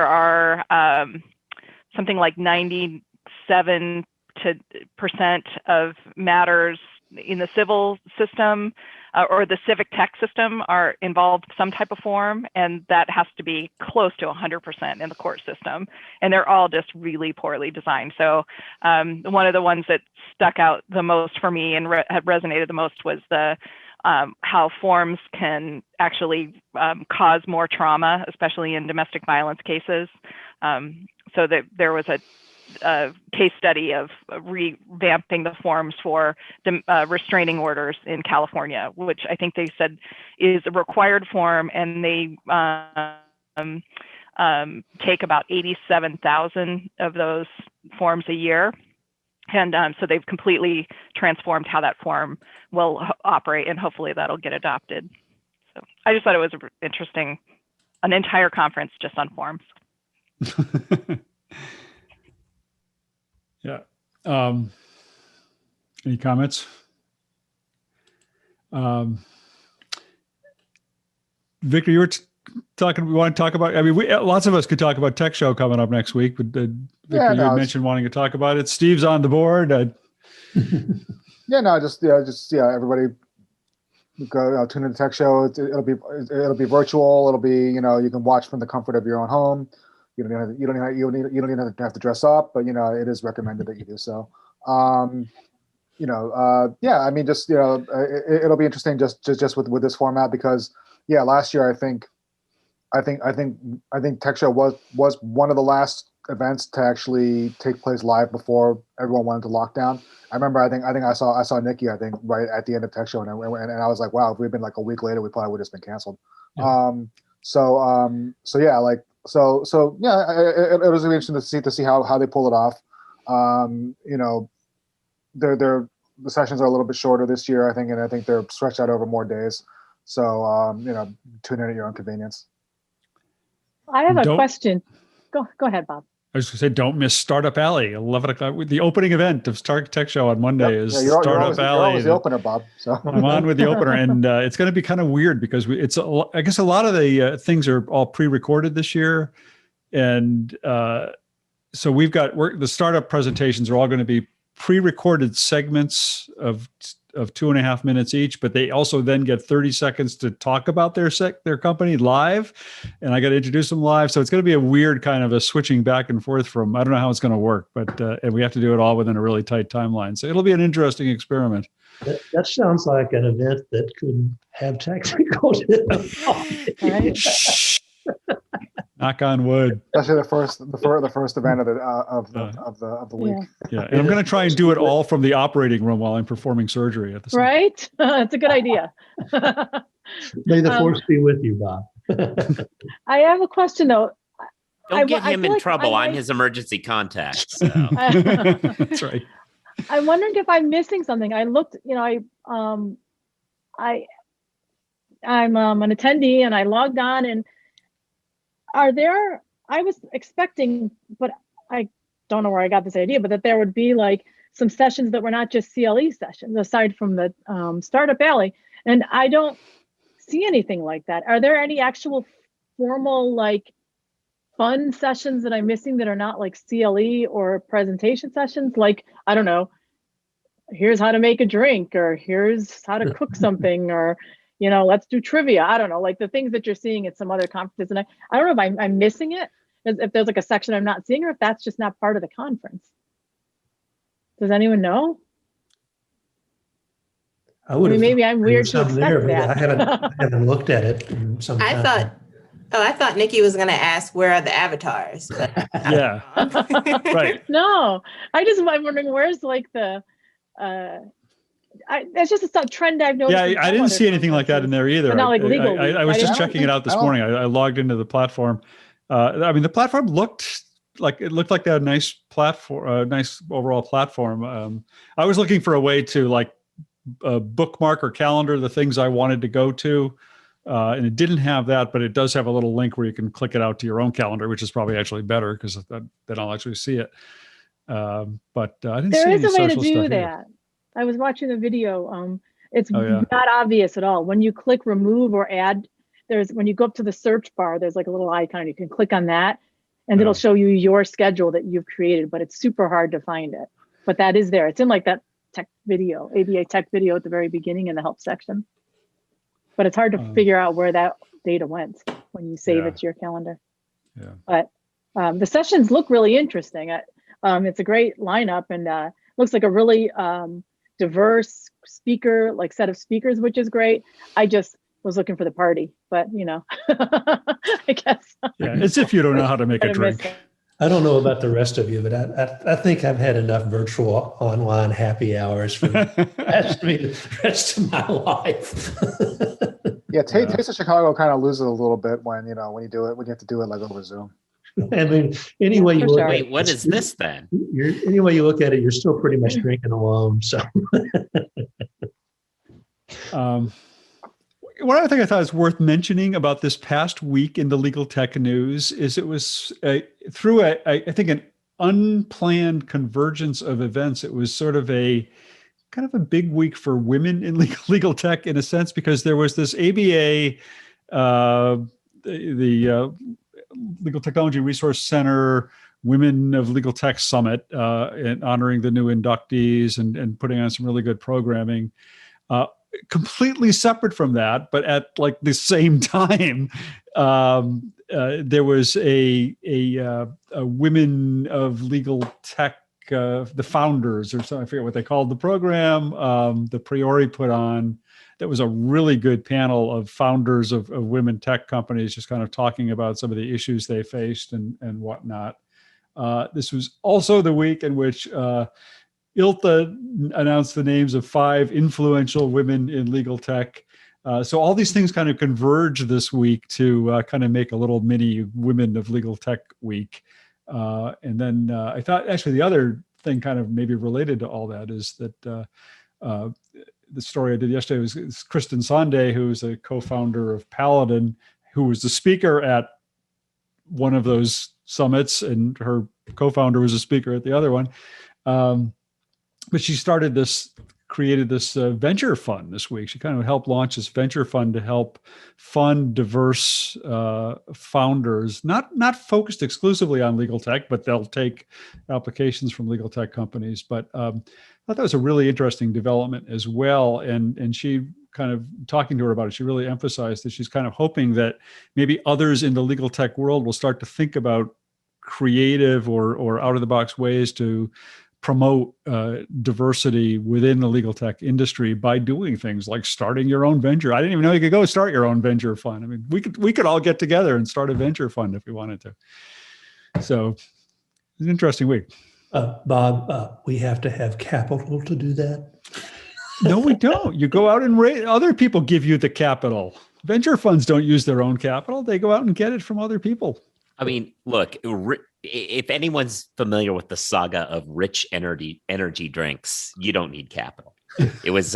are something like 97% of matters in the civil system or the civic tech system are involved some type of form, and that has to be close to 100% in the court system. And they're all just really poorly designed. So one of the ones that stuck out the most for me and have resonated the most was how forms can actually cause more trauma, especially in domestic violence cases. So that there was a case study of revamping the forms for restraining orders in California, which I think they said is a required form, and they take about 87,000 of those forms a year. And so they've completely transformed how that form will operate, and hopefully that'll get adopted. So I just thought it was interesting, an entire conference just on forms. Yeah. Any comments? Victor, you were we want to talk about, I mean, lots of us could talk about Tech Show coming up next week, but Victor, you mentioned wanting to talk about it. Steve's on the board. Everybody go tune in to Tech Show. It'll be virtual. It'll be, you can watch from the comfort of your own home. You don't even have to dress up, but it is recommended that you do so. It'll be interesting just with this format, because last year I think Tech Show was one of the last events to actually take place live before everyone went into lockdown. I remember I think I saw Nikki right at the end of Tech Show, and I was like, wow, if we'd been like a week later, we probably would have just been canceled. Yeah. It was really interesting to see how they pull it off. The sessions are a little bit shorter this year, I think, and I think they're stretched out over more days. So tune in at your own convenience. I have a question. Go ahead, Bob. I was going to say, don't miss Startup Alley, 11 o'clock. The opening event of Tech Show on Monday is Startup Alley. You're always the opener, Bob. So I'm on with the opener, and it's going to be kind of weird because I guess a lot of the things are all pre-recorded this year, and so we've got the startup presentations are all going to be pre-recorded segments of of 2.5 minutes each, but they also then get 30 seconds to talk about their company live, and I got to introduce them live. So it's going to be a weird kind of a switching back and forth from, I don't know how it's going to work, but and we have to do it all within a really tight timeline. So it'll be an interesting experiment. That sounds like an event that could have technical difficulties. Right? Knock on wood. Especially the first event of the week. Yeah, and I'm going to try and do it all from the operating room while I'm performing surgery at the same time. Right? That's a good idea. May the force be with you, Bob. I have a question though. Don't get him feel in like trouble. I'm might- his emergency contact. So. That's right. I'm wondering if I'm missing something. I looked, I'm an attendee and I logged on, and I was expecting, but I don't know where I got this idea, but that there would be like some sessions that were not just CLE sessions aside from the Startup Alley. And I don't see anything like that. Are there any actual formal, like, fun sessions that I'm missing that are not like CLE or presentation sessions? Like, I don't know, here's how to make a drink, or here's how to cook something, or, let's do trivia. I don't know, like the things that you're seeing at some other conferences. And I don't know if I'm missing it, if there's like a section I'm not seeing, or if that's just not part of the conference. Does anyone know? Maybe I'm weird to expect that. I haven't looked at it in some time. I thought Nikki was going to ask, where are the avatars? Yeah. Right. No, I'm wondering where's like the, that's just a trend I've noticed. Yeah, I didn't see anything like that in there either. But not like legal. I was just checking it out this morning. I logged into the platform. The platform looked like they had a nice platform, nice overall platform. I was looking for a way to like bookmark or calendar the things I wanted to go to. And it didn't have that, but it does have a little link where you can click it out to your own calendar, which is probably actually better because then I'll actually see it. But I didn't see any social stuff. There is a way to do that. I was watching the video. It's not obvious at all. When you click remove or add, when you go up to the search bar, there's like a little icon. You can click on that and it'll show you your schedule that you've created, but it's super hard to find it. But that is there. It's in like that tech video, ABA tech video at the very beginning in the help section. But it's hard to figure out where that data went when you save it to your calendar. Yeah. But the sessions look really interesting. It's a great lineup, and looks like a really diverse set of speakers, which is great. I just was looking for the party, but I guess. Yeah, as if you don't know how to make a drink. I don't know about the rest of you, but I think I've had enough virtual online happy hours for the rest of my life. Yeah, Taste of Chicago kind of loses a little bit when you have to do it like over Zoom. I mean, anyway you look. Wait, what is this then? Anyway you look at it, you're still pretty much drinking alone. So. One other thing I thought was worth mentioning about this past week in the legal tech news is it was through I think an unplanned convergence of events. It was sort of a kind of a big week for women in legal tech in a sense, because there was this ABA, the Legal Technology Resource Center Women of Legal Tech Summit, and honoring the new inductees and putting on some really good programming. Completely separate from that, but at like the same time, there was a Women of Legal Tech, the founders or something, I forget what they called the program, the Priori put on. That was a really good panel of founders of women tech companies, just kind of talking about some of the issues they faced and whatnot. This was also the week in which ILTA announced the names of 5 influential women in legal tech. So all these things kind of converge this week to kind of make a little mini Women of Legal Tech week. And then I thought actually the other thing kind of maybe related to all that is that the story I did yesterday was Kristen Sonde, who's a co-founder of Paladin, who was the speaker at one of those summits, and her co-founder was a speaker at the other one. But she started this created this venture fund this week. She kind of helped launch this venture fund to help fund diverse founders, not focused exclusively on legal tech, but they'll take applications from legal tech companies. But I thought that was a really interesting development as well. And she kind of talking to her about it, she really emphasized that she's kind of hoping that maybe others in the legal tech world will start to think about creative or out of the box ways to promote diversity within the legal tech industry by doing things like starting your own venture. I didn't even know you could go start your own venture fund. I mean, we could all get together and start a venture fund if we wanted to. So it's an interesting week. Bob, we have to have capital to do that. No, we don't. You go out and raise, other people give you the capital. Venture funds don't use their own capital. They go out and get it from other people. I mean, look, if anyone's familiar with the saga of rich energy drinks, you don't need capital. It was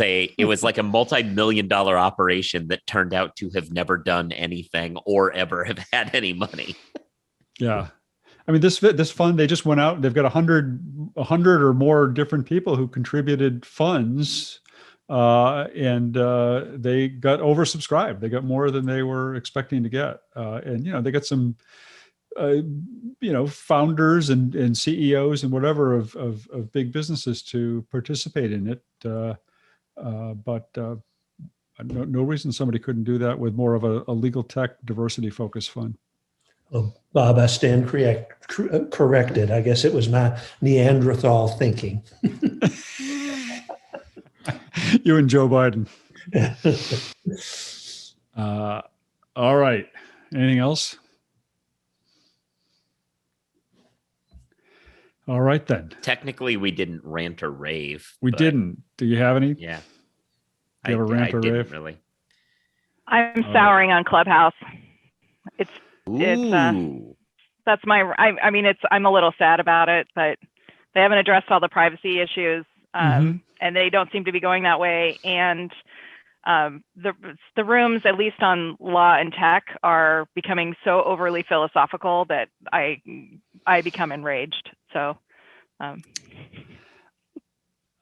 like a multi-million-dollar operation that turned out to have never done anything or ever have had any money. Yeah. I mean, this fund, they just went out, they've got 100 or more different people who contributed funds, and they got oversubscribed. They got more than they were expecting to get. And, they got some, founders and CEOs and whatever of big businesses to participate in it. But no reason somebody couldn't do that with more of a legal tech diversity focused fund. Oh, Bob, I stand corrected. I guess it was my Neanderthal thinking. You and Joe Biden. All right. Anything else? All right, then. Technically, we didn't rant or rave. We didn't. Do you have any? Yeah. Do you have a rant or didn't rave? Really. I'm souring on Clubhouse. It's Ooh. that's my. I mean, I'm a little sad about it, but they haven't addressed all the privacy issues, and they don't seem to be going that way. And the rooms, at least on law and tech, are becoming so overly philosophical that I become enraged. So.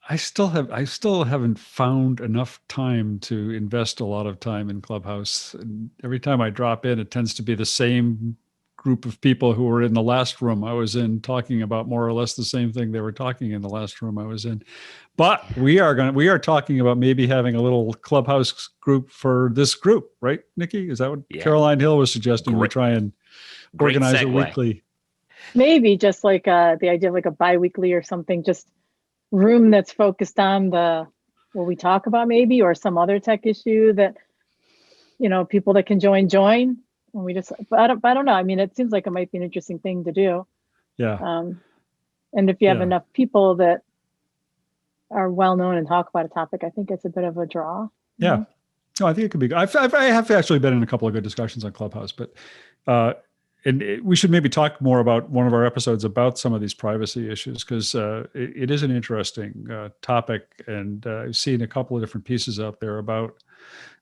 I still haven't found enough time to invest a lot of time in Clubhouse. And every time I drop in, it tends to be the same group of people who were in the last room I was in, talking about more or less the same thing they were talking in the last room I was in. But we are talking about maybe having a little Clubhouse group for this group, right, Nikki? Is that what Caroline Hill was suggesting? We try and organize a weekly. Maybe just like the idea of like a bi-weekly or something, just room that's focused on what we talk about, maybe, or some other tech issue that, people that can join. And we just, I don't know. I mean, it seems like it might be an interesting thing to do. Yeah. And if you have enough people that are well known and talk about a topic, I think it's a bit of a draw. Yeah. No, I think it could be. I have actually been in a couple of good discussions on Clubhouse, but we should maybe talk more about one of our episodes about some of these privacy issues, because it is an interesting topic, and I've seen a couple of different pieces out there about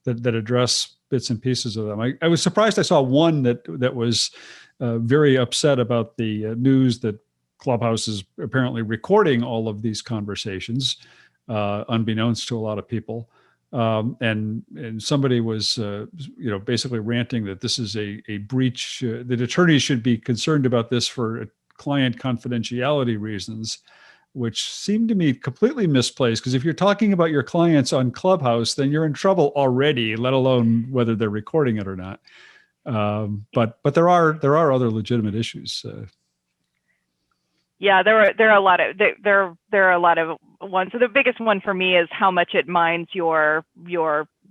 that address bits and pieces of them. I was surprised I saw one that was very upset about the news that Clubhouse is apparently recording all of these conversations, unbeknownst to a lot of people. And somebody was, basically ranting that this is a breach, that attorneys should be concerned about this for client confidentiality reasons, which seemed to me completely misplaced. Because if you're talking about your clients on Clubhouse, then you're in trouble already, let alone whether they're recording it or not. But there are other legitimate issues. Yeah, there are a lot of ones. So the biggest one for me is how much it mines your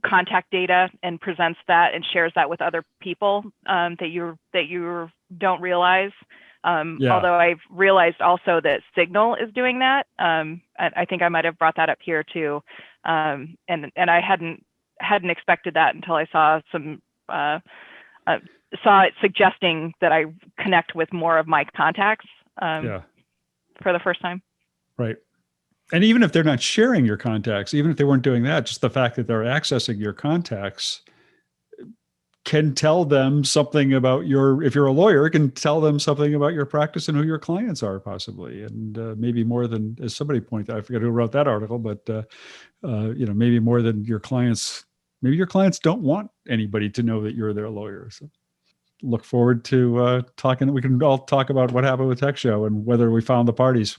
contact data and presents that and shares that with other people that you don't realize. Although I've realized also that Signal is doing that. I think I might have brought that up here too, and I hadn't expected that until I saw saw it suggesting that I connect with more of my contacts. For the first time. Right. And even if they're not sharing your contacts, even if they weren't doing that, just the fact that they're accessing your contacts can tell them something about if you're a lawyer, can tell them something about your practice and who your clients are possibly. And maybe more than, as somebody pointed out, I forget who wrote that article, but maybe more than your clients, maybe your clients don't want anybody to know that you're their lawyer. So look forward to talking. We can all talk about what happened with Tech Show and whether we found the parties.